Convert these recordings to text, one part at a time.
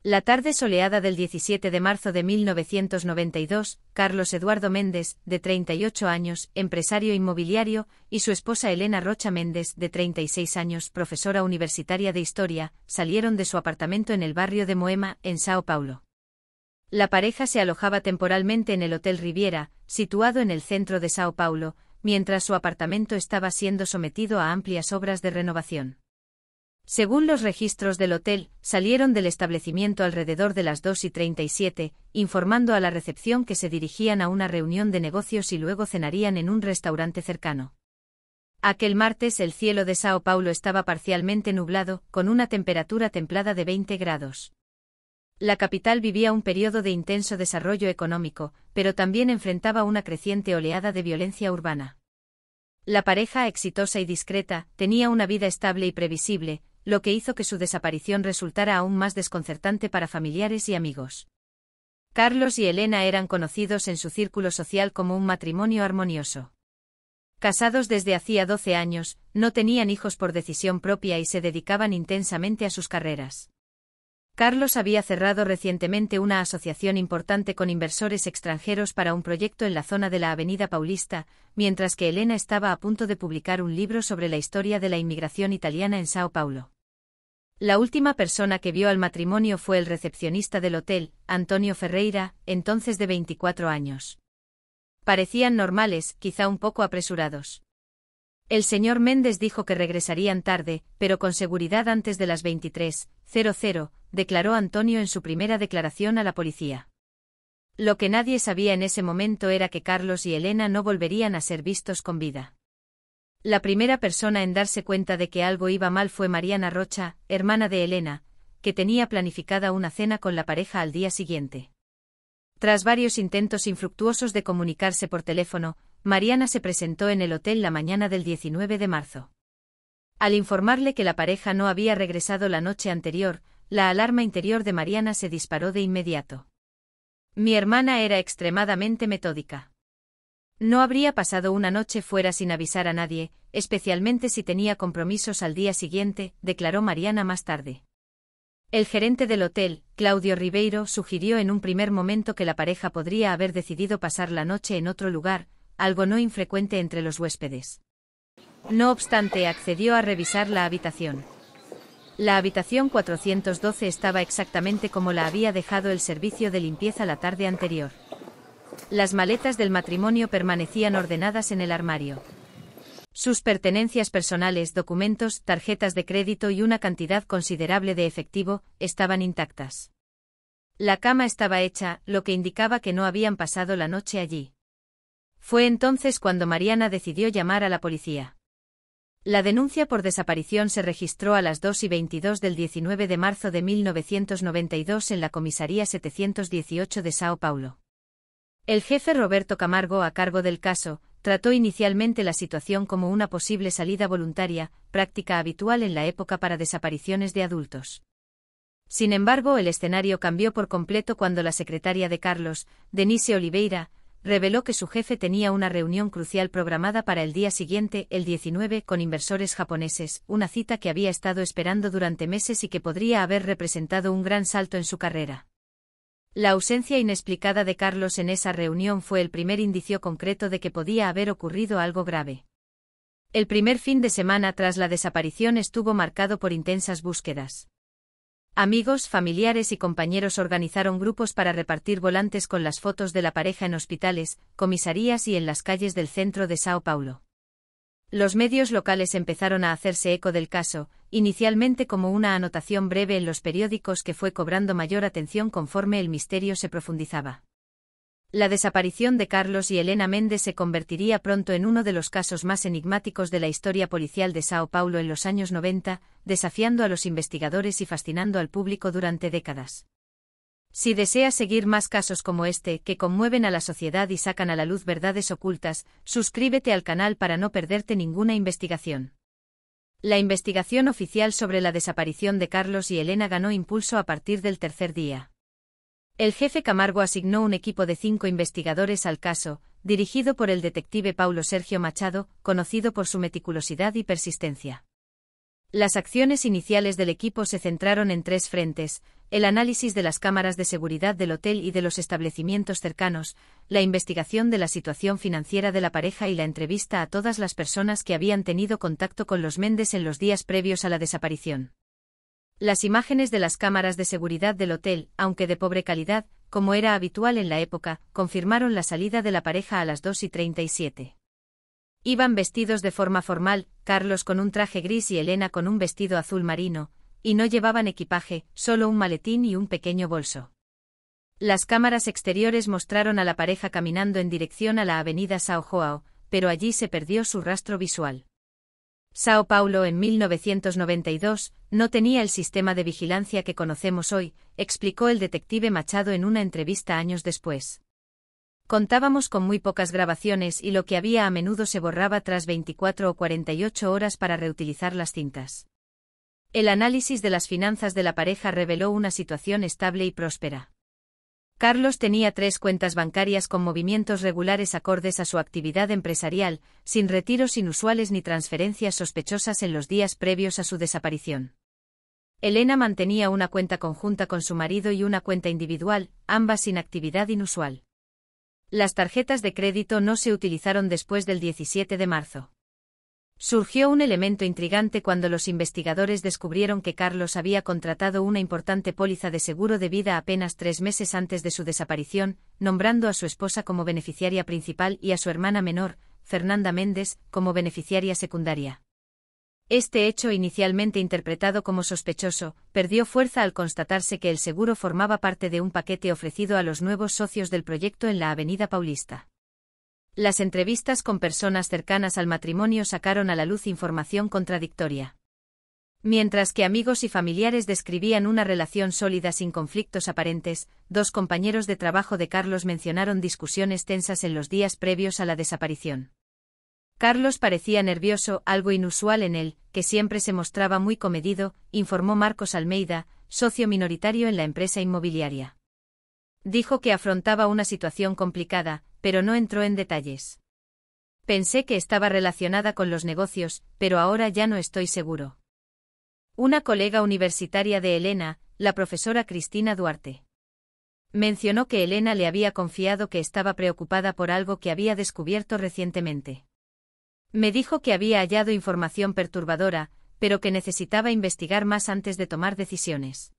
La tarde soleada del 17 de marzo de 1992, Carlos Eduardo Méndez, de 38 años, empresario inmobiliario, y su esposa Elena Rocha Méndez, de 36 años, profesora universitaria de Historia, salieron de su apartamento en el barrio de Moema, en São Paulo. La pareja se alojaba temporalmente en el Hotel Riviera, situado en el centro de São Paulo, mientras su apartamento estaba siendo sometido a amplias obras de renovación. Según los registros del hotel, salieron del establecimiento alrededor de las 2:37, informando a la recepción que se dirigían a una reunión de negocios y luego cenarían en un restaurante cercano. Aquel martes el cielo de São Paulo estaba parcialmente nublado, con una temperatura templada de 20 grados. La capital vivía un periodo de intenso desarrollo económico, pero también enfrentaba una creciente oleada de violencia urbana. La pareja, exitosa y discreta, tenía una vida estable y previsible, lo que hizo que su desaparición resultara aún más desconcertante para familiares y amigos. Carlos y Elena eran conocidos en su círculo social como un matrimonio armonioso. Casados desde hacía 12 años, no tenían hijos por decisión propia y se dedicaban intensamente a sus carreras. Carlos había cerrado recientemente una asociación importante con inversores extranjeros para un proyecto en la zona de la Avenida Paulista, mientras que Elena estaba a punto de publicar un libro sobre la historia de la inmigración italiana en São Paulo. La última persona que vio al matrimonio fue el recepcionista del hotel, Antonio Ferreira, entonces de 24 años. Parecían normales, quizá un poco apresurados. El señor Méndez dijo que regresarían tarde, pero con seguridad antes de las 23:00, declaró Antonio en su primera declaración a la policía. Lo que nadie sabía en ese momento era que Carlos y Elena no volverían a ser vistos con vida. La primera persona en darse cuenta de que algo iba mal fue Mariana Rocha, hermana de Elena, que tenía planificada una cena con la pareja al día siguiente. Tras varios intentos infructuosos de comunicarse por teléfono, Mariana se presentó en el hotel la mañana del 19 de marzo. Al informarle que la pareja no había regresado la noche anterior, la alarma interior de Mariana se disparó de inmediato. Mi hermana era extremadamente metódica. No habría pasado una noche fuera sin avisar a nadie, especialmente si tenía compromisos al día siguiente, declaró Mariana más tarde. El gerente del hotel, Claudio Ribeiro, sugirió en un primer momento que la pareja podría haber decidido pasar la noche en otro lugar, algo no infrecuente entre los huéspedes. No obstante, accedió a revisar la habitación. La habitación 412 estaba exactamente como la había dejado el servicio de limpieza la tarde anterior. Las maletas del matrimonio permanecían ordenadas en el armario. Sus pertenencias personales, documentos, tarjetas de crédito y una cantidad considerable de efectivo, estaban intactas. La cama estaba hecha, lo que indicaba que no habían pasado la noche allí. Fue entonces cuando Mariana decidió llamar a la policía. La denuncia por desaparición se registró a las 2:22 del 19 de marzo de 1992 en la comisaría 718 de São Paulo. El jefe Roberto Camargo, a cargo del caso, trató inicialmente la situación como una posible salida voluntaria, práctica habitual en la época para desapariciones de adultos. Sin embargo, el escenario cambió por completo cuando la secretaria de Carlos, Denise Oliveira, reveló que su jefe tenía una reunión crucial programada para el día siguiente, el 19, con inversores japoneses, una cita que había estado esperando durante meses y que podría haber representado un gran salto en su carrera. La ausencia inexplicada de Carlos en esa reunión fue el primer indicio concreto de que podía haber ocurrido algo grave. El primer fin de semana tras la desaparición estuvo marcado por intensas búsquedas. Amigos, familiares y compañeros organizaron grupos para repartir volantes con las fotos de la pareja en hospitales, comisarías y en las calles del centro de São Paulo. Los medios locales empezaron a hacerse eco del caso, inicialmente como una anotación breve en los periódicos que fue cobrando mayor atención conforme el misterio se profundizaba. La desaparición de Carlos y Elena Méndez se convertiría pronto en uno de los casos más enigmáticos de la historia policial de São Paulo en los años 90, desafiando a los investigadores y fascinando al público durante décadas. Si deseas seguir más casos como este, que conmueven a la sociedad y sacan a la luz verdades ocultas, suscríbete al canal para no perderte ninguna investigación. La investigación oficial sobre la desaparición de Carlos y Elena ganó impulso a partir del tercer día. El jefe Camargo asignó un equipo de 5 investigadores al caso, dirigido por el detective Paulo Sergio Machado, conocido por su meticulosidad y persistencia. Las acciones iniciales del equipo se centraron en 3 frentes: el análisis de las cámaras de seguridad del hotel y de los establecimientos cercanos, la investigación de la situación financiera de la pareja y la entrevista a todas las personas que habían tenido contacto con los Méndez en los días previos a la desaparición. Las imágenes de las cámaras de seguridad del hotel, aunque de pobre calidad, como era habitual en la época, confirmaron la salida de la pareja a las 2:37. Iban vestidos de forma formal, Carlos con un traje gris y Elena con un vestido azul marino, y no llevaban equipaje, solo un maletín y un pequeño bolso. Las cámaras exteriores mostraron a la pareja caminando en dirección a la avenida São João, pero allí se perdió su rastro visual. São Paulo en 1992 no tenía el sistema de vigilancia que conocemos hoy, explicó el detective Machado en una entrevista años después. Contábamos con muy pocas grabaciones y lo que había a menudo se borraba tras 24 o 48 horas para reutilizar las cintas. El análisis de las finanzas de la pareja reveló una situación estable y próspera. Carlos tenía 3 cuentas bancarias con movimientos regulares acordes a su actividad empresarial, sin retiros inusuales ni transferencias sospechosas en los días previos a su desaparición. Elena mantenía una cuenta conjunta con su marido y una cuenta individual, ambas sin actividad inusual. Las tarjetas de crédito no se utilizaron después del 17 de marzo. Surgió un elemento intrigante cuando los investigadores descubrieron que Carlos había contratado una importante póliza de seguro de vida apenas 3 meses antes de su desaparición, nombrando a su esposa como beneficiaria principal y a su hermana menor, Fernanda Méndez, como beneficiaria secundaria. Este hecho, inicialmente interpretado como sospechoso, perdió fuerza al constatarse que el seguro formaba parte de un paquete ofrecido a los nuevos socios del proyecto en la Avenida Paulista. Las entrevistas con personas cercanas al matrimonio sacaron a la luz información contradictoria. Mientras que amigos y familiares describían una relación sólida sin conflictos aparentes, 2 compañeros de trabajo de Carlos mencionaron discusiones tensas en los días previos a la desaparición. Carlos parecía nervioso, algo inusual en él, que siempre se mostraba muy comedido, informó Marcos Almeida, socio minoritario en la empresa inmobiliaria. Dijo que afrontaba una situación complicada, pero no entró en detalles. Pensé que estaba relacionada con los negocios, pero ahora ya no estoy seguro. Una colega universitaria de Elena, la profesora Cristina Duarte, mencionó que Elena le había confiado que estaba preocupada por algo que había descubierto recientemente. Me dijo que había hallado información perturbadora, pero que necesitaba investigar más antes de tomar decisiones.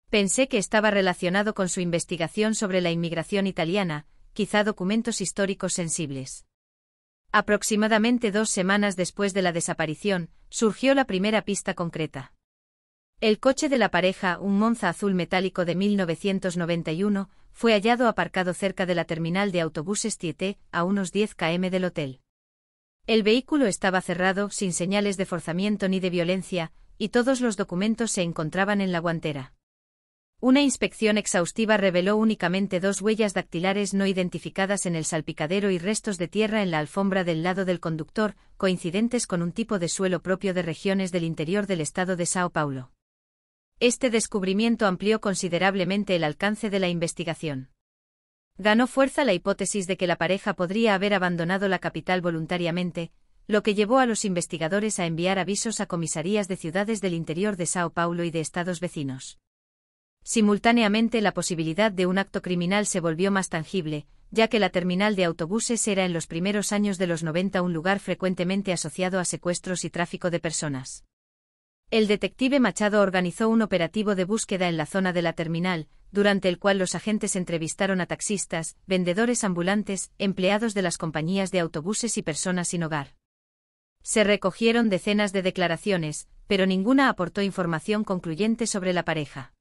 Pensé que estaba relacionado con su investigación sobre la inmigración italiana, quizá documentos históricos sensibles. Aproximadamente 2 semanas después de la desaparición, surgió la primera pista concreta. El coche de la pareja, un Monza azul metálico de 1991, fue hallado aparcado cerca de la terminal de autobuses Tieté, a unos 10 km del hotel. El vehículo estaba cerrado, sin señales de forzamiento ni de violencia, y todos los documentos se encontraban en la guantera. Una inspección exhaustiva reveló únicamente 2 huellas dactilares no identificadas en el salpicadero y restos de tierra en la alfombra del lado del conductor, coincidentes con un tipo de suelo propio de regiones del interior del estado de São Paulo. Este descubrimiento amplió considerablemente el alcance de la investigación. Ganó fuerza la hipótesis de que la pareja podría haber abandonado la capital voluntariamente, lo que llevó a los investigadores a enviar avisos a comisarías de ciudades del interior de São Paulo y de estados vecinos. Simultáneamente, la posibilidad de un acto criminal se volvió más tangible, ya que la terminal de autobuses era en los primeros años de los 90 un lugar frecuentemente asociado a secuestros y tráfico de personas. El detective Machado organizó un operativo de búsqueda en la zona de la terminal, durante el cual los agentes entrevistaron a taxistas, vendedores ambulantes, empleados de las compañías de autobuses y personas sin hogar. Se recogieron decenas de declaraciones, pero ninguna aportó información concluyente sobre la pareja.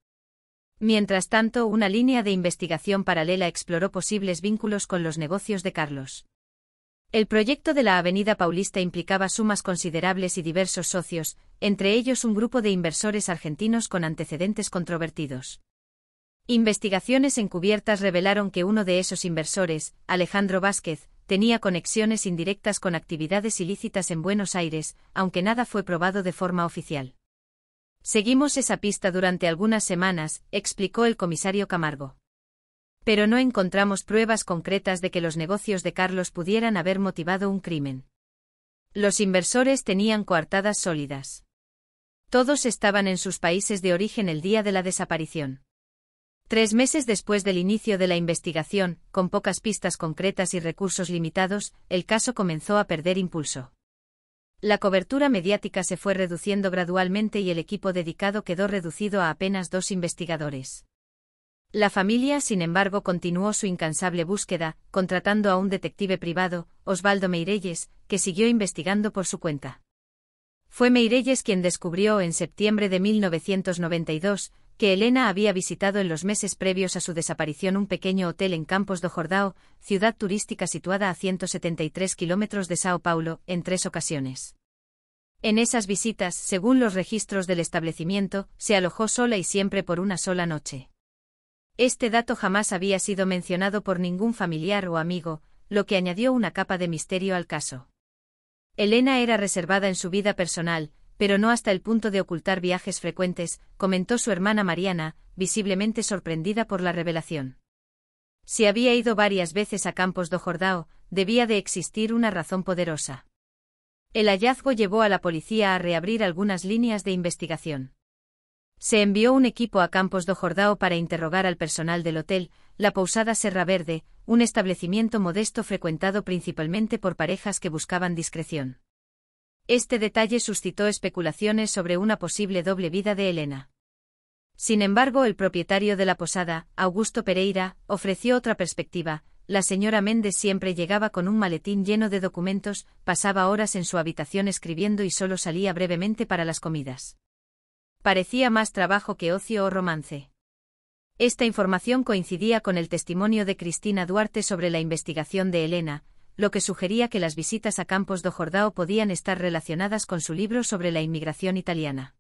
Mientras tanto, una línea de investigación paralela exploró posibles vínculos con los negocios de Carlos. El proyecto de la Avenida Paulista implicaba sumas considerables y diversos socios, entre ellos un grupo de inversores argentinos con antecedentes controvertidos. Investigaciones encubiertas revelaron que uno de esos inversores, Alejandro Vázquez, tenía conexiones indirectas con actividades ilícitas en Buenos Aires, aunque nada fue probado de forma oficial. Seguimos esa pista durante algunas semanas, explicó el comisario Camargo. Pero no encontramos pruebas concretas de que los negocios de Carlos pudieran haber motivado un crimen. Los inversores tenían coartadas sólidas. Todos estaban en sus países de origen el día de la desaparición. 3 meses después del inicio de la investigación, con pocas pistas concretas y recursos limitados, el caso comenzó a perder impulso. La cobertura mediática se fue reduciendo gradualmente y el equipo dedicado quedó reducido a apenas 2 investigadores. La familia, sin embargo, continuó su incansable búsqueda, contratando a un detective privado, Osvaldo Meirelles, que siguió investigando por su cuenta. Fue Meirelles quien descubrió en septiembre de 1992 que Helena había visitado en los meses previos a su desaparición un pequeño hotel en Campos do Jordão, ciudad turística situada a 173 kilómetros de São Paulo, en 3 ocasiones. En esas visitas, según los registros del establecimiento, se alojó sola y siempre por una sola noche. Este dato jamás había sido mencionado por ningún familiar o amigo, lo que añadió una capa de misterio al caso. Helena era reservada en su vida personal, pero no hasta el punto de ocultar viajes frecuentes, comentó su hermana Mariana, visiblemente sorprendida por la revelación. Si había ido varias veces a Campos do Jordão, debía de existir una razón poderosa. El hallazgo llevó a la policía a reabrir algunas líneas de investigación. Se envió un equipo a Campos do Jordão para interrogar al personal del hotel, la Pousada Serra Verde, un establecimiento modesto frecuentado principalmente por parejas que buscaban discreción. Este detalle suscitó especulaciones sobre una posible doble vida de Helena. Sin embargo, el propietario de la posada, Augusto Pereira, ofreció otra perspectiva. La señora Méndez siempre llegaba con un maletín lleno de documentos, pasaba horas en su habitación escribiendo y solo salía brevemente para las comidas. Parecía más trabajo que ocio o romance. Esta información coincidía con el testimonio de Cristina Duarte sobre la investigación de Helena, lo que sugería que las visitas a Campos do Jordão podían estar relacionadas con su libro sobre la inmigración italiana.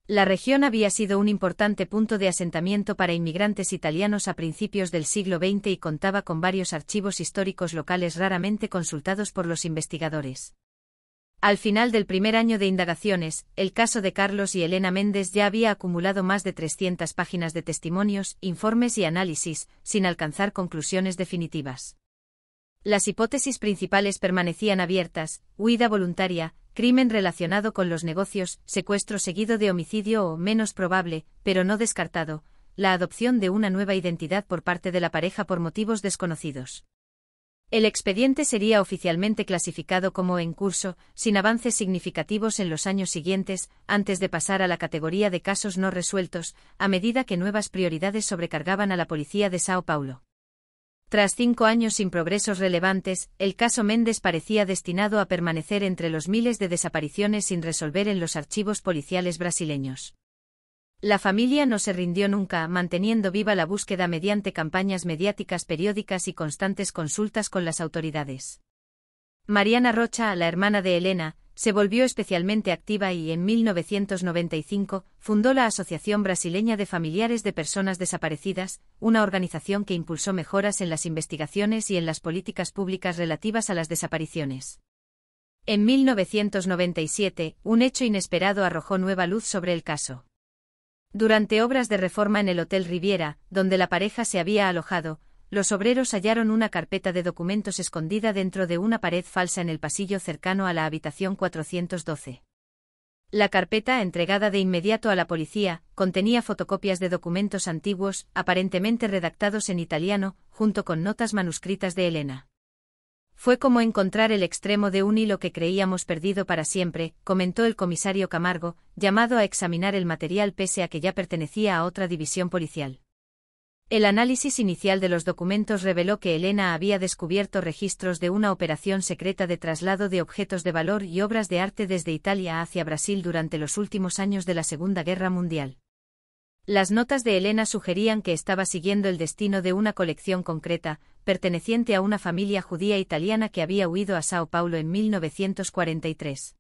La región había sido un importante punto de asentamiento para inmigrantes italianos a principios del siglo XX y contaba con varios archivos históricos locales raramente consultados por los investigadores. Al final del primer año de indagaciones, el caso de Carlos y Helena Méndez ya había acumulado más de 300 páginas de testimonios, informes y análisis, sin alcanzar conclusiones definitivas. Las hipótesis principales permanecían abiertas: huida voluntaria, crimen relacionado con los negocios, secuestro seguido de homicidio o, menos probable, pero no descartado, la adopción de una nueva identidad por parte de la pareja por motivos desconocidos. El expediente sería oficialmente clasificado como en curso, sin avances significativos en los años siguientes, antes de pasar a la categoría de casos no resueltos, a medida que nuevas prioridades sobrecargaban a la policía de São Paulo. Tras 5 años sin progresos relevantes, el caso Méndez parecía destinado a permanecer entre los miles de desapariciones sin resolver en los archivos policiales brasileños. La familia no se rindió nunca, manteniendo viva la búsqueda mediante campañas mediáticas periódicas y constantes consultas con las autoridades. Mariana Rocha, la hermana de Helena, se volvió especialmente activa y en 1995 fundó la Asociación Brasileña de Familiares de Personas Desaparecidas, una organización que impulsó mejoras en las investigaciones y en las políticas públicas relativas a las desapariciones. En 1997, un hecho inesperado arrojó nueva luz sobre el caso. Durante obras de reforma en el Hotel Riviera, donde la pareja se había alojado, los obreros hallaron una carpeta de documentos escondida dentro de una pared falsa en el pasillo cercano a la habitación 412. La carpeta, entregada de inmediato a la policía, contenía fotocopias de documentos antiguos, aparentemente redactados en italiano, junto con notas manuscritas de Helena. Fue como encontrar el extremo de un hilo que creíamos perdido para siempre, comentó el comisario Camargo, llamado a examinar el material pese a que ya pertenecía a otra división policial. El análisis inicial de los documentos reveló que Helena había descubierto registros de una operación secreta de traslado de objetos de valor y obras de arte desde Italia hacia Brasil durante los últimos años de la Segunda Guerra Mundial. Las notas de Helena sugerían que estaba siguiendo el destino de una colección concreta, perteneciente a una familia judía italiana que había huido a São Paulo en 1943.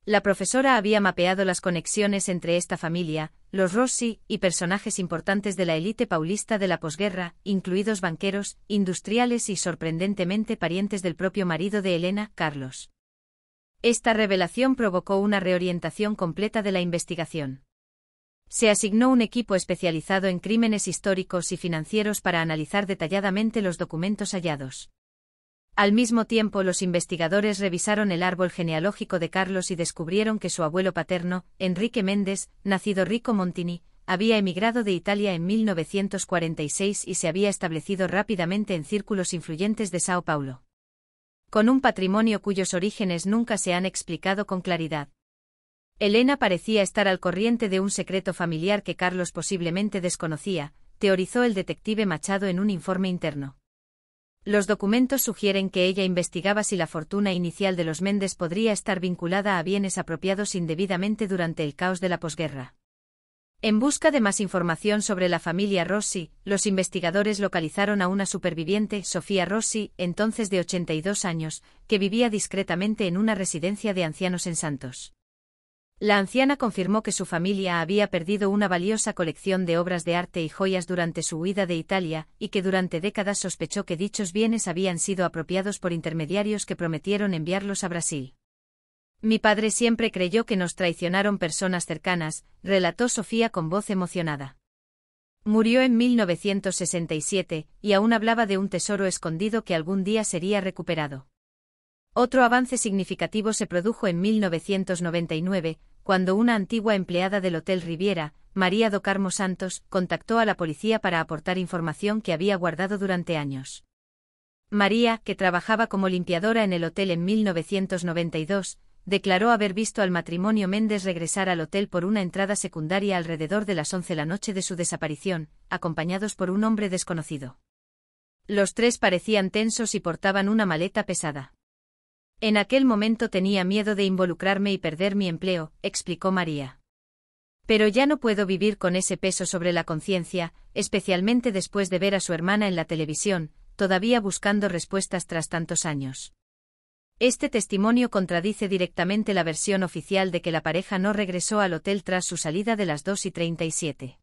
La profesora había mapeado las conexiones entre esta familia, los Rossi, y personajes importantes de la élite paulista de la posguerra, incluidos banqueros, industriales y sorprendentemente parientes del propio marido de Helena, Carlos. Esta revelación provocó una reorientación completa de la investigación. Se asignó un equipo especializado en crímenes históricos y financieros para analizar detalladamente los documentos hallados. Al mismo tiempo, los investigadores revisaron el árbol genealógico de Carlos y descubrieron que su abuelo paterno, Enrique Méndez, nacido Rico Montini, había emigrado de Italia en 1946 y se había establecido rápidamente en círculos influyentes de Sao Paulo. Con un patrimonio cuyos orígenes nunca se han explicado con claridad. Elena parecía estar al corriente de un secreto familiar que Carlos posiblemente desconocía, teorizó el detective Machado en un informe interno. Los documentos sugieren que ella investigaba si la fortuna inicial de los Méndez podría estar vinculada a bienes apropiados indebidamente durante el caos de la posguerra. En busca de más información sobre la familia Rossi, los investigadores localizaron a una superviviente, Sofía Rossi, entonces de 82 años, que vivía discretamente en una residencia de ancianos en Santos. La anciana confirmó que su familia había perdido una valiosa colección de obras de arte y joyas durante su huida de Italia, y que durante décadas sospechó que dichos bienes habían sido apropiados por intermediarios que prometieron enviarlos a Brasil. Mi padre siempre creyó que nos traicionaron personas cercanas, relató Sofía con voz emocionada. Murió en 1967, y aún hablaba de un tesoro escondido que algún día sería recuperado. Otro avance significativo se produjo en 1999, cuando una antigua empleada del Hotel Riviera, María do Carmo Santos, contactó a la policía para aportar información que había guardado durante años. María, que trabajaba como limpiadora en el hotel en 1992, declaró haber visto al matrimonio Méndez regresar al hotel por una entrada secundaria alrededor de las 11 la noche de su desaparición, acompañados por un hombre desconocido. Los tres parecían tensos y portaban una maleta pesada. En aquel momento tenía miedo de involucrarme y perder mi empleo, explicó María. Pero ya no puedo vivir con ese peso sobre la conciencia, especialmente después de ver a su hermana en la televisión, todavía buscando respuestas tras tantos años. Este testimonio contradice directamente la versión oficial de que la pareja no regresó al hotel tras su salida de las 2:37.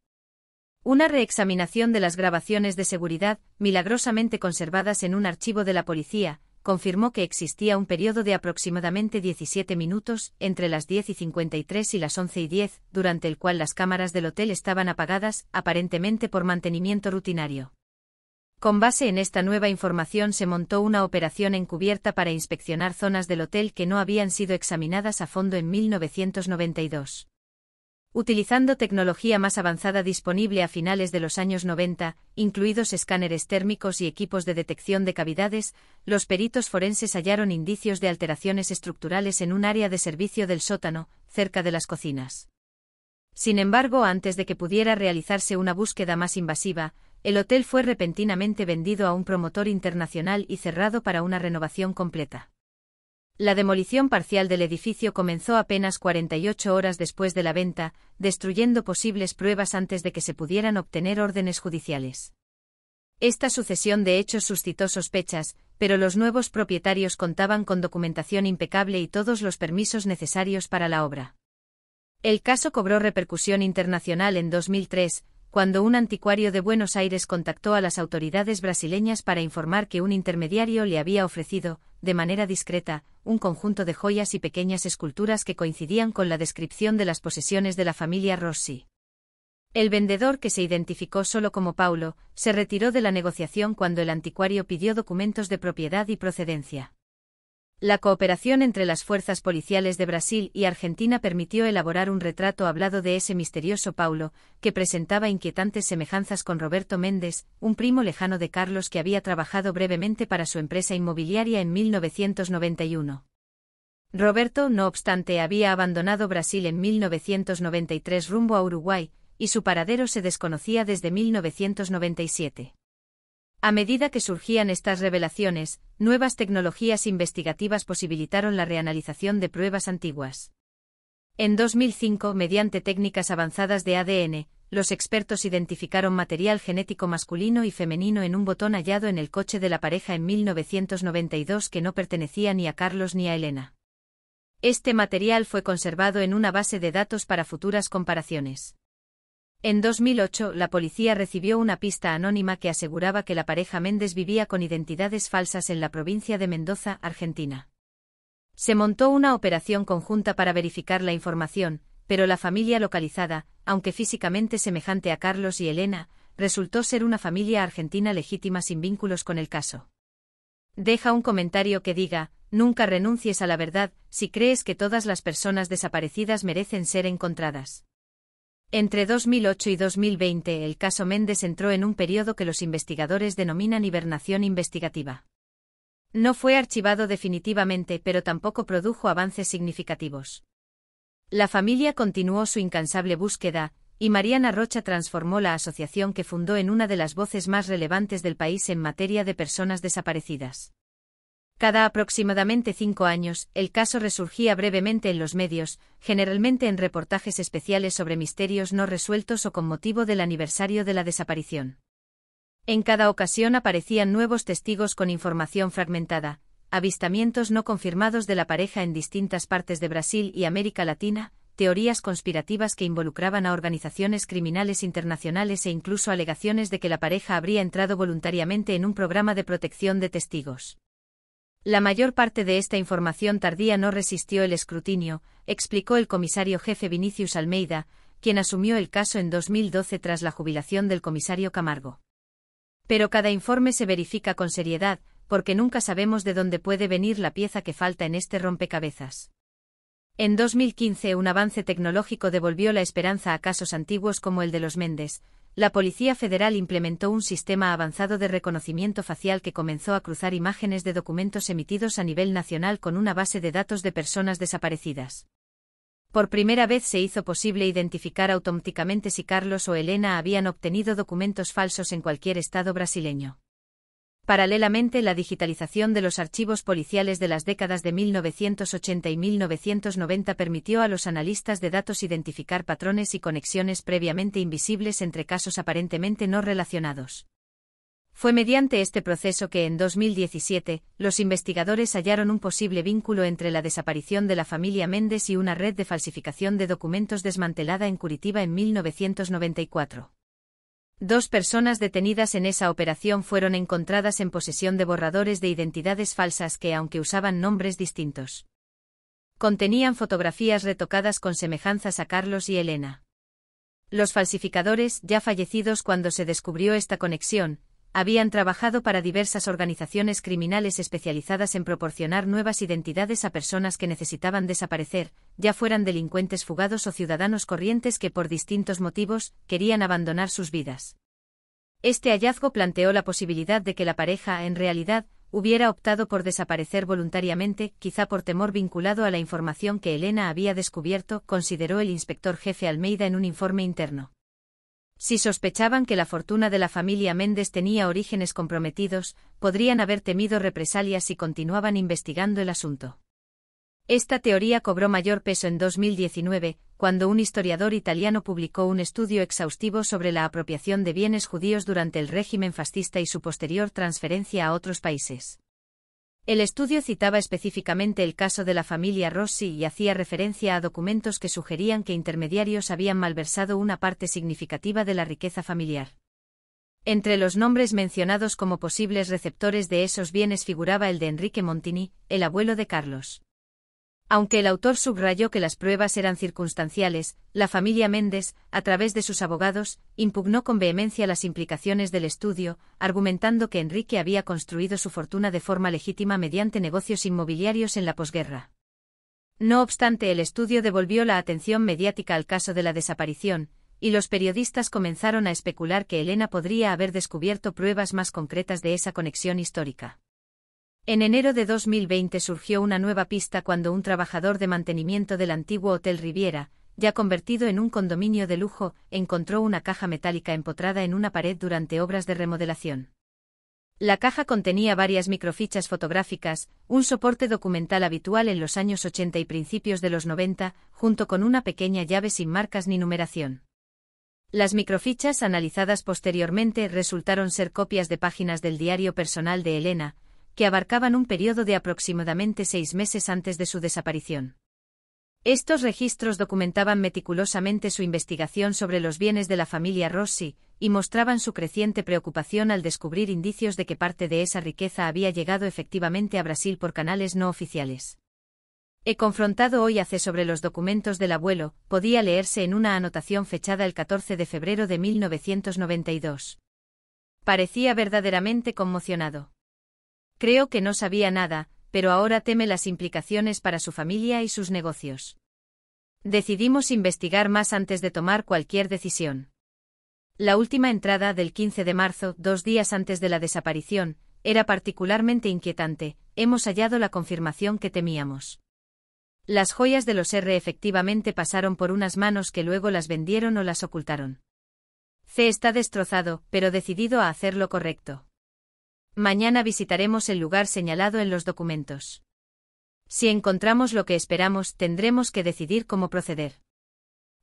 Una reexaminación de las grabaciones de seguridad, milagrosamente conservadas en un archivo de la policía, confirmó que existía un periodo de aproximadamente 17 minutos, entre las 10:53 y las 11:10, durante el cual las cámaras del hotel estaban apagadas, aparentemente por mantenimiento rutinario. Con base en esta nueva información se montó una operación encubierta para inspeccionar zonas del hotel que no habían sido examinadas a fondo en 1992. Utilizando tecnología más avanzada disponible a finales de los años 90, incluidos escáneres térmicos y equipos de detección de cavidades, los peritos forenses hallaron indicios de alteraciones estructurales en un área de servicio del sótano, cerca de las cocinas. Sin embargo, antes de que pudiera realizarse una búsqueda más invasiva, el hotel fue repentinamente vendido a un promotor internacional y cerrado para una renovación completa. La demolición parcial del edificio comenzó apenas 48 horas después de la venta, destruyendo posibles pruebas antes de que se pudieran obtener órdenes judiciales. Esta sucesión de hechos suscitó sospechas, pero los nuevos propietarios contaban con documentación impecable y todos los permisos necesarios para la obra. El caso cobró repercusión internacional en 2003, cuando un anticuario de Buenos Aires contactó a las autoridades brasileñas para informar que un intermediario le había ofrecido, de manera discreta, un conjunto de joyas y pequeñas esculturas que coincidían con la descripción de las posesiones de la familia Rossi. El vendedor, que se identificó solo como Paulo, se retiró de la negociación cuando el anticuario pidió documentos de propiedad y procedencia. La cooperación entre las fuerzas policiales de Brasil y Argentina permitió elaborar un retrato hablado de ese misterioso Paulo, que presentaba inquietantes semejanzas con Roberto Méndez, un primo lejano de Carlos que había trabajado brevemente para su empresa inmobiliaria en 1991. Roberto, no obstante, había abandonado Brasil en 1993 rumbo a Uruguay, y su paradero se desconocía desde 1997. A medida que surgían estas revelaciones, nuevas tecnologías investigativas posibilitaron la reanalización de pruebas antiguas. En 2005, mediante técnicas avanzadas de ADN, los expertos identificaron material genético masculino y femenino en un botón hallado en el coche de la pareja en 1992 que no pertenecía ni a Carlos ni a Elena. Este material fue conservado en una base de datos para futuras comparaciones. En 2008, la policía recibió una pista anónima que aseguraba que la pareja Méndez vivía con identidades falsas en la provincia de Mendoza, Argentina. Se montó una operación conjunta para verificar la información, pero la familia localizada, aunque físicamente semejante a Carlos y Elena, resultó ser una familia argentina legítima sin vínculos con el caso. Deja un comentario que diga: nunca renuncies a la verdad si crees que todas las personas desaparecidas merecen ser encontradas. Entre 2008 y 2020 el caso Méndez entró en un periodo que los investigadores denominan hibernación investigativa. No fue archivado definitivamente, pero tampoco produjo avances significativos. La familia continuó su incansable búsqueda, y Mariana Rocha transformó la asociación que fundó en una de las voces más relevantes del país en materia de personas desaparecidas. Cada aproximadamente 5 años, el caso resurgía brevemente en los medios, generalmente en reportajes especiales sobre misterios no resueltos o con motivo del aniversario de la desaparición. En cada ocasión aparecían nuevos testigos con información fragmentada, avistamientos no confirmados de la pareja en distintas partes de Brasil y América Latina, teorías conspirativas que involucraban a organizaciones criminales internacionales e incluso alegaciones de que la pareja habría entrado voluntariamente en un programa de protección de testigos. La mayor parte de esta información tardía no resistió el escrutinio, explicó el comisario jefe Vinicius Almeida, quien asumió el caso en 2012 tras la jubilación del comisario Camargo. Pero cada informe se verifica con seriedad, porque nunca sabemos de dónde puede venir la pieza que falta en este rompecabezas. En 2015 un avance tecnológico devolvió la esperanza a casos antiguos como el de los Méndez. La Policía Federal implementó un sistema avanzado de reconocimiento facial que comenzó a cruzar imágenes de documentos emitidos a nivel nacional con una base de datos de personas desaparecidas. Por primera vez se hizo posible identificar automáticamente si Carlos o Helena habían obtenido documentos falsos en cualquier estado brasileño. Paralelamente, la digitalización de los archivos policiales de las décadas de 1980 y 1990 permitió a los analistas de datos identificar patrones y conexiones previamente invisibles entre casos aparentemente no relacionados. Fue mediante este proceso que en 2017, los investigadores hallaron un posible vínculo entre la desaparición de la familia Méndez y una red de falsificación de documentos desmantelada en Curitiba en 1994. 2 personas detenidas en esa operación fueron encontradas en posesión de borradores de identidades falsas que, aunque usaban nombres distintos, contenían fotografías retocadas con semejanzas a Carlos y Helena. Los falsificadores, ya fallecidos cuando se descubrió esta conexión, habían trabajado para diversas organizaciones criminales especializadas en proporcionar nuevas identidades a personas que necesitaban desaparecer, ya fueran delincuentes fugados o ciudadanos corrientes que por distintos motivos querían abandonar sus vidas. Este hallazgo planteó la posibilidad de que la pareja, en realidad, hubiera optado por desaparecer voluntariamente, quizá por temor vinculado a la información que Helena había descubierto, consideró el inspector jefe Almeida en un informe interno. Si sospechaban que la fortuna de la familia Méndez tenía orígenes comprometidos, podrían haber temido represalias si continuaban investigando el asunto. Esta teoría cobró mayor peso en 2019, cuando un historiador italiano publicó un estudio exhaustivo sobre la apropiación de bienes judíos durante el régimen fascista y su posterior transferencia a otros países. El estudio citaba específicamente el caso de la familia Rossi y hacía referencia a documentos que sugerían que intermediarios habían malversado una parte significativa de la riqueza familiar. Entre los nombres mencionados como posibles receptores de esos bienes figuraba el de Enrique Montini, el abuelo de Carlos. Aunque el autor subrayó que las pruebas eran circunstanciales, la familia Méndez, a través de sus abogados, impugnó con vehemencia las implicaciones del estudio, argumentando que Enrique había construido su fortuna de forma legítima mediante negocios inmobiliarios en la posguerra. No obstante, el estudio devolvió la atención mediática al caso de la desaparición, y los periodistas comenzaron a especular que Helena podría haber descubierto pruebas más concretas de esa conexión histórica. En enero de 2020 surgió una nueva pista cuando un trabajador de mantenimiento del antiguo Hotel Riviera, ya convertido en un condominio de lujo, encontró una caja metálica empotrada en una pared durante obras de remodelación. La caja contenía varias microfichas fotográficas, un soporte documental habitual en los años 80 y principios de los 90, junto con una pequeña llave sin marcas ni numeración. Las microfichas analizadas posteriormente resultaron ser copias de páginas del diario personal de Helena, que abarcaban un periodo de aproximadamente 6 meses antes de su desaparición. Estos registros documentaban meticulosamente su investigación sobre los bienes de la familia Rossi, y mostraban su creciente preocupación al descubrir indicios de que parte de esa riqueza había llegado efectivamente a Brasil por canales no oficiales. He confrontado hoy hace sobre los documentos del abuelo, podía leerse en una anotación fechada el 14 de febrero de 1992. Parecía verdaderamente conmocionado. Creo que no sabía nada, pero ahora teme las implicaciones para su familia y sus negocios. Decidimos investigar más antes de tomar cualquier decisión. La última entrada del 15 de marzo, 2 días antes de la desaparición, era particularmente inquietante. Hemos hallado la confirmación que temíamos. Las joyas de los R efectivamente pasaron por unas manos que luego las vendieron o las ocultaron. C está destrozado, pero decidido a hacer lo correcto. Mañana visitaremos el lugar señalado en los documentos. Si encontramos lo que esperamos, tendremos que decidir cómo proceder.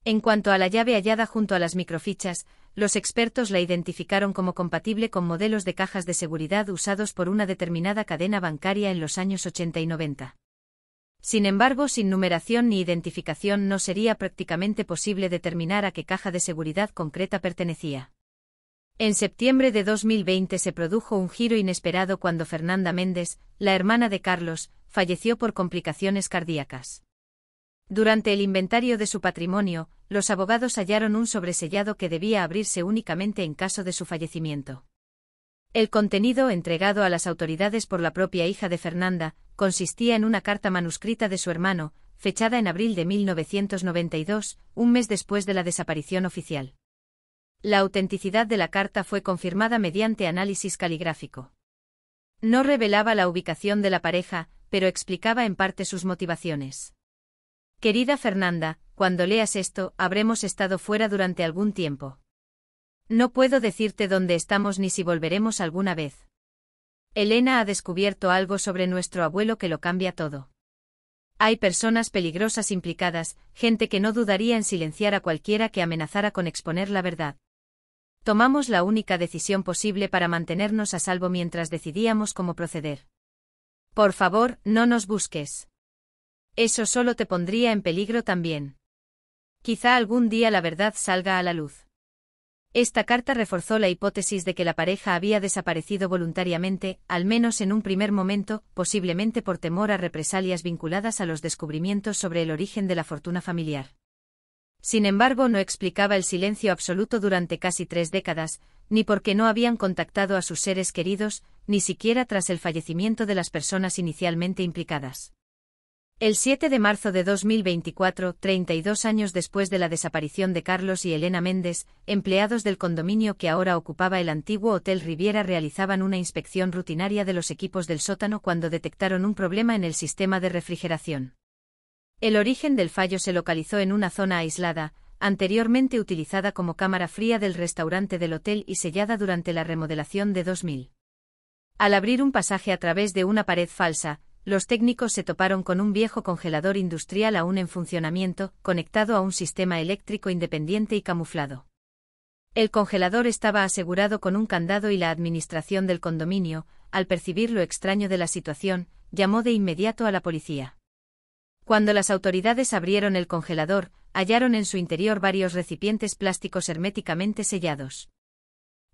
En cuanto a la llave hallada junto a las microfichas, los expertos la identificaron como compatible con modelos de cajas de seguridad usados por una determinada cadena bancaria en los años 80 y 90. Sin embargo, sin numeración ni identificación no sería prácticamente posible determinar a qué caja de seguridad concreta pertenecía. En septiembre de 2020 se produjo un giro inesperado cuando Fernanda Méndez, la hermana de Carlos, falleció por complicaciones cardíacas. Durante el inventario de su patrimonio, los abogados hallaron un sobresellado que debía abrirse únicamente en caso de su fallecimiento. El contenido entregado a las autoridades por la propia hija de Fernanda consistía en una carta manuscrita de su hermano, fechada en abril de 1992, un mes después de la desaparición oficial. La autenticidad de la carta fue confirmada mediante análisis caligráfico. No revelaba la ubicación de la pareja, pero explicaba en parte sus motivaciones. Querida Fernanda, cuando leas esto, habremos estado fuera durante algún tiempo. No puedo decirte dónde estamos ni si volveremos alguna vez. Elena ha descubierto algo sobre nuestro abuelo que lo cambia todo. Hay personas peligrosas implicadas, gente que no dudaría en silenciar a cualquiera que amenazara con exponer la verdad. Tomamos la única decisión posible para mantenernos a salvo mientras decidíamos cómo proceder. Por favor, no nos busques. Eso solo te pondría en peligro también. Quizá algún día la verdad salga a la luz. Esta carta reforzó la hipótesis de que la pareja había desaparecido voluntariamente, al menos en un primer momento, posiblemente por temor a represalias vinculadas a los descubrimientos sobre el origen de la fortuna familiar. Sin embargo, no explicaba el silencio absoluto durante casi 3 décadas, ni porque no habían contactado a sus seres queridos, ni siquiera tras el fallecimiento de las personas inicialmente implicadas. El 7 de marzo de 2024, 32 años después de la desaparición de Carlos y Elena Méndez, empleados del condominio que ahora ocupaba el antiguo Hotel Riviera realizaban una inspección rutinaria de los equipos del sótano cuando detectaron un problema en el sistema de refrigeración. El origen del fallo se localizó en una zona aislada, anteriormente utilizada como cámara fría del restaurante del hotel y sellada durante la remodelación de 2000. Al abrir un pasaje a través de una pared falsa, los técnicos se toparon con un viejo congelador industrial aún en funcionamiento, conectado a un sistema eléctrico independiente y camuflado. El congelador estaba asegurado con un candado y la administración del condominio, al percibir lo extraño de la situación, llamó de inmediato a la policía. Cuando las autoridades abrieron el congelador, hallaron en su interior varios recipientes plásticos herméticamente sellados.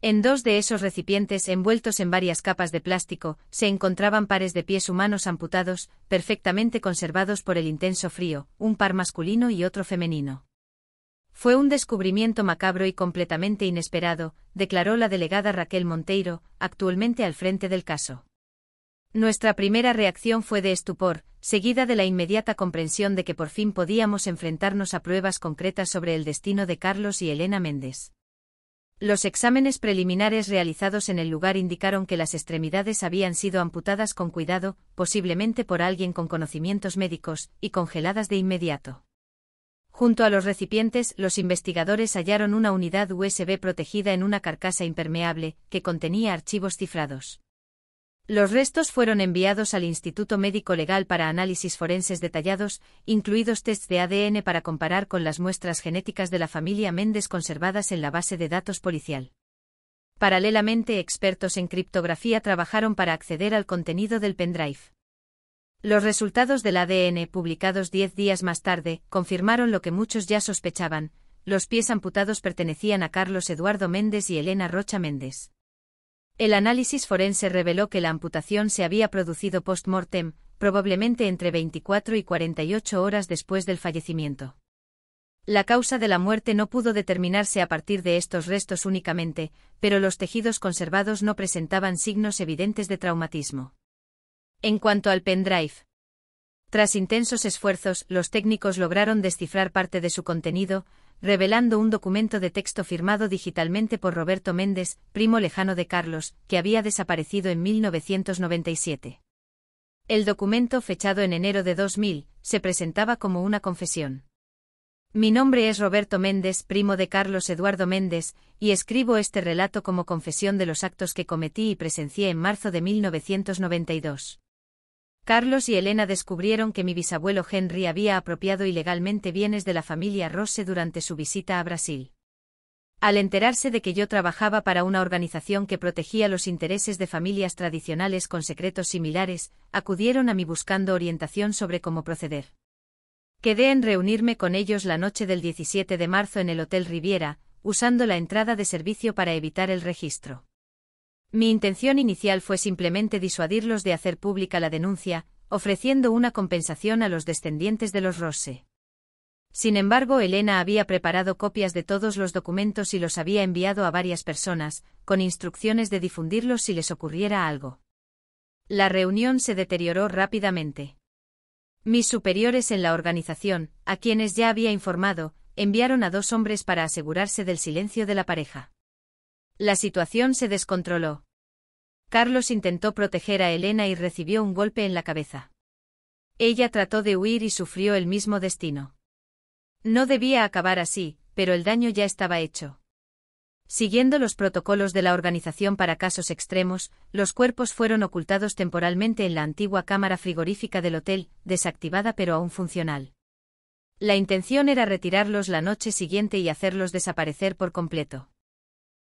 En 2 de esos recipientes, envueltos en varias capas de plástico, se encontraban pares de pies humanos amputados, perfectamente conservados por el intenso frío, un par masculino y otro femenino. Fue un descubrimiento macabro y completamente inesperado, declaró la delegada Raquel Monteiro, actualmente al frente del caso. Nuestra primera reacción fue de estupor, seguida de la inmediata comprensión de que por fin podíamos enfrentarnos a pruebas concretas sobre el destino de Carlos y Elena Méndez. Los exámenes preliminares realizados en el lugar indicaron que las extremidades habían sido amputadas con cuidado, posiblemente por alguien con conocimientos médicos, y congeladas de inmediato. Junto a los recipientes, los investigadores hallaron una unidad USB protegida en una carcasa impermeable, que contenía archivos cifrados. Los restos fueron enviados al Instituto Médico Legal para análisis forenses detallados, incluidos tests de ADN para comparar con las muestras genéticas de la familia Méndez conservadas en la base de datos policial. Paralelamente, expertos en criptografía trabajaron para acceder al contenido del pendrive. Los resultados del ADN, publicados 10 días más tarde, confirmaron lo que muchos ya sospechaban: los pies amputados pertenecían a Carlos Eduardo Méndez y Elena Rocha Méndez. El análisis forense reveló que la amputación se había producido post-mortem, probablemente entre 24 y 48 horas después del fallecimiento. La causa de la muerte no pudo determinarse a partir de estos restos únicamente, pero los tejidos conservados no presentaban signos evidentes de traumatismo. En cuanto al pendrive. Tras intensos esfuerzos, los técnicos lograron descifrar parte de su contenido, revelando un documento de texto firmado digitalmente por Roberto Méndez, primo lejano de Carlos, que había desaparecido en 1997. El documento, fechado en enero de 2000, se presentaba como una confesión. Mi nombre es Roberto Méndez, primo de Carlos Eduardo Méndez, y escribo este relato como confesión de los actos que cometí y presencié en marzo de 1992. Carlos y Elena descubrieron que mi bisabuelo Henry había apropiado ilegalmente bienes de la familia Rosse durante su visita a Brasil. Al enterarse de que yo trabajaba para una organización que protegía los intereses de familias tradicionales con secretos similares, acudieron a mí buscando orientación sobre cómo proceder. Quedé en reunirme con ellos la noche del 17 de marzo en el Hotel Riviera, usando la entrada de servicio para evitar el registro. Mi intención inicial fue simplemente disuadirlos de hacer pública la denuncia, ofreciendo una compensación a los descendientes de los Rosse. Sin embargo, Elena había preparado copias de todos los documentos y los había enviado a varias personas, con instrucciones de difundirlos si les ocurriera algo. La reunión se deterioró rápidamente. Mis superiores en la organización, a quienes ya había informado, enviaron a 2 hombres para asegurarse del silencio de la pareja. La situación se descontroló. Carlos intentó proteger a Elena y recibió un golpe en la cabeza. Ella trató de huir y sufrió el mismo destino. No debía acabar así, pero el daño ya estaba hecho. Siguiendo los protocolos de la organización para casos extremos, los cuerpos fueron ocultados temporalmente en la antigua cámara frigorífica del hotel, desactivada pero aún funcional. La intención era retirarlos la noche siguiente y hacerlos desaparecer por completo.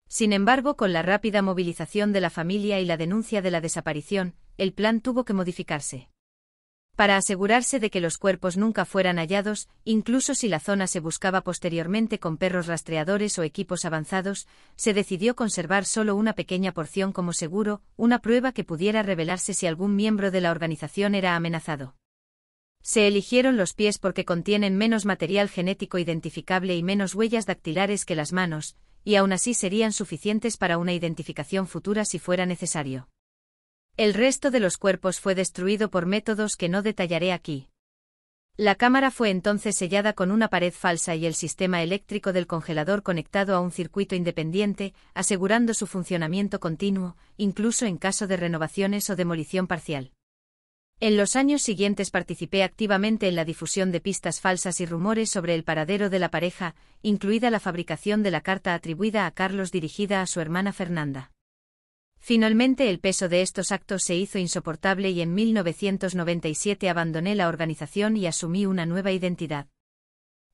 Sin embargo, con la rápida movilización de la familia y la denuncia de la desaparición, el plan tuvo que modificarse. Para asegurarse de que los cuerpos nunca fueran hallados, incluso si la zona se buscaba posteriormente con perros rastreadores o equipos avanzados, se decidió conservar solo una pequeña porción como seguro, una prueba que pudiera revelarse si algún miembro de la organización era amenazado. Se eligieron los pies porque contienen menos material genético identificable y menos huellas dactilares que las manos, y aún así serían suficientes para una identificación futura si fuera necesario. El resto de los cuerpos fue destruido por métodos que no detallaré aquí. La cámara fue entonces sellada con una pared falsa y el sistema eléctrico del congelador conectado a un circuito independiente, asegurando su funcionamiento continuo, incluso en caso de renovaciones o demolición parcial. En los años siguientes participé activamente en la difusión de pistas falsas y rumores sobre el paradero de la pareja, incluida la fabricación de la carta atribuida a Carlos dirigida a su hermana Fernanda. Finalmente el peso de estos actos se hizo insoportable y en 1997 abandoné la organización y asumí una nueva identidad.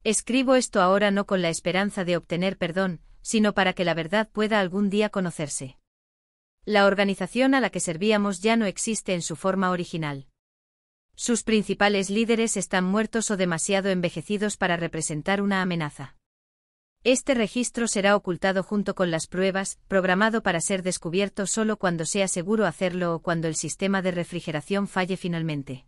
Escribo esto ahora no con la esperanza de obtener perdón, sino para que la verdad pueda algún día conocerse. La organización a la que servíamos ya no existe en su forma original. Sus principales líderes están muertos o demasiado envejecidos para representar una amenaza. Este registro será ocultado junto con las pruebas, programado para ser descubierto solo cuando sea seguro hacerlo o cuando el sistema de refrigeración falle finalmente.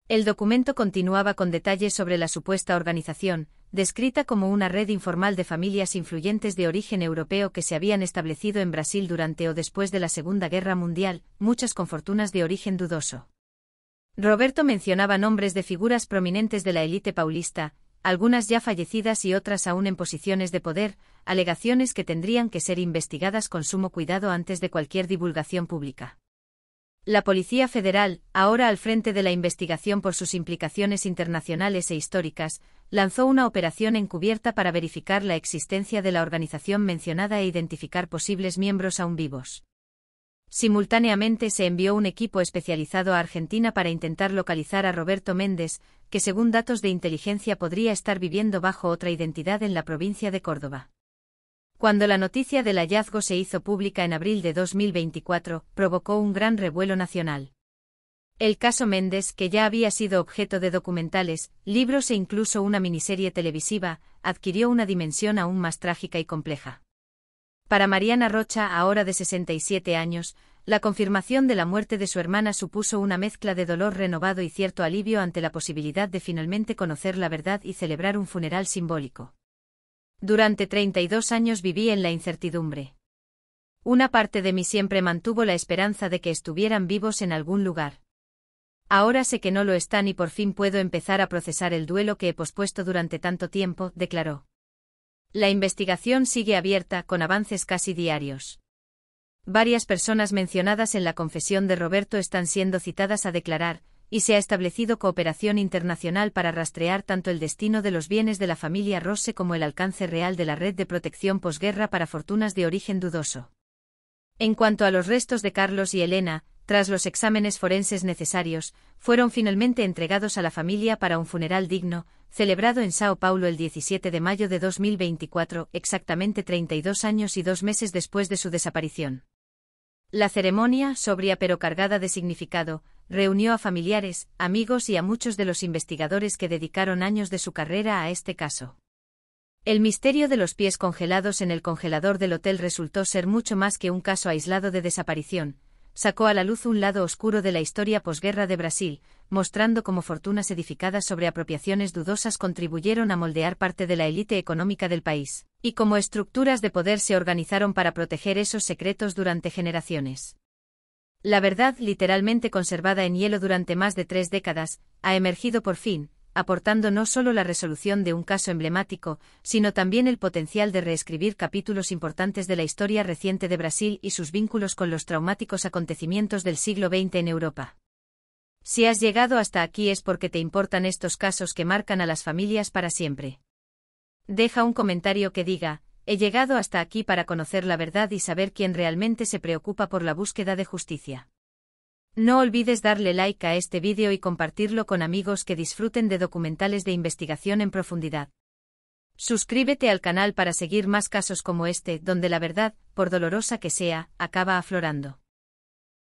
El documento continuaba con detalles sobre la supuesta organización, descrita como una red informal de familias influyentes de origen europeo que se habían establecido en Brasil durante o después de la Segunda Guerra Mundial, muchas con fortunas de origen dudoso. Roberto mencionaba nombres de figuras prominentes de la élite paulista, algunas ya fallecidas y otras aún en posiciones de poder, alegaciones que tendrían que ser investigadas con sumo cuidado antes de cualquier divulgación pública. La Policía Federal, ahora al frente de la investigación por sus implicaciones internacionales e históricas, lanzó una operación encubierta para verificar la existencia de la organización mencionada e identificar posibles miembros aún vivos. Simultáneamente se envió un equipo especializado a Argentina para intentar localizar a Roberto Méndez, que según datos de inteligencia podría estar viviendo bajo otra identidad en la provincia de Córdoba. Cuando la noticia del hallazgo se hizo pública en abril de 2024, provocó un gran revuelo nacional. El caso Méndez, que ya había sido objeto de documentales, libros e incluso una miniserie televisiva, adquirió una dimensión aún más trágica y compleja. Para Mariana Rocha, ahora de 67 años, la confirmación de la muerte de su hermana supuso una mezcla de dolor renovado y cierto alivio ante la posibilidad de finalmente conocer la verdad y celebrar un funeral simbólico. Durante 32 años viví en la incertidumbre. Una parte de mí siempre mantuvo la esperanza de que estuvieran vivos en algún lugar. Ahora sé que no lo están y por fin puedo empezar a procesar el duelo que he pospuesto durante tanto tiempo, declaró. La investigación sigue abierta, con avances casi diarios. Varias personas mencionadas en la confesión de Roberto están siendo citadas a declarar, y se ha establecido cooperación internacional para rastrear tanto el destino de los bienes de la familia Rosse como el alcance real de la red de protección posguerra para fortunas de origen dudoso. En cuanto a los restos de Carlos y Elena, tras los exámenes forenses necesarios, fueron finalmente entregados a la familia para un funeral digno, celebrado en Sao Paulo el 17 de mayo de 2024, exactamente 32 años y 2 meses después de su desaparición. La ceremonia, sobria pero cargada de significado, reunió a familiares, amigos y a muchos de los investigadores que dedicaron años de su carrera a este caso. El misterio de los pies congelados en el congelador del hotel resultó ser mucho más que un caso aislado de desaparición. Sacó a la luz un lado oscuro de la historia posguerra de Brasil, mostrando cómo fortunas edificadas sobre apropiaciones dudosas contribuyeron a moldear parte de la élite económica del país, y cómo estructuras de poder se organizaron para proteger esos secretos durante generaciones. La verdad, literalmente conservada en hielo durante más de 3 décadas, ha emergido por fin, aportando no solo la resolución de un caso emblemático, sino también el potencial de reescribir capítulos importantes de la historia reciente de Brasil y sus vínculos con los traumáticos acontecimientos del siglo XX en Europa. Si has llegado hasta aquí es porque te importan estos casos que marcan a las familias para siempre. Deja un comentario que diga: he llegado hasta aquí para conocer la verdad y saber quién realmente se preocupa por la búsqueda de justicia. No olvides darle like a este vídeo y compartirlo con amigos que disfruten de documentales de investigación en profundidad. Suscríbete al canal para seguir más casos como este, donde la verdad, por dolorosa que sea, acaba aflorando.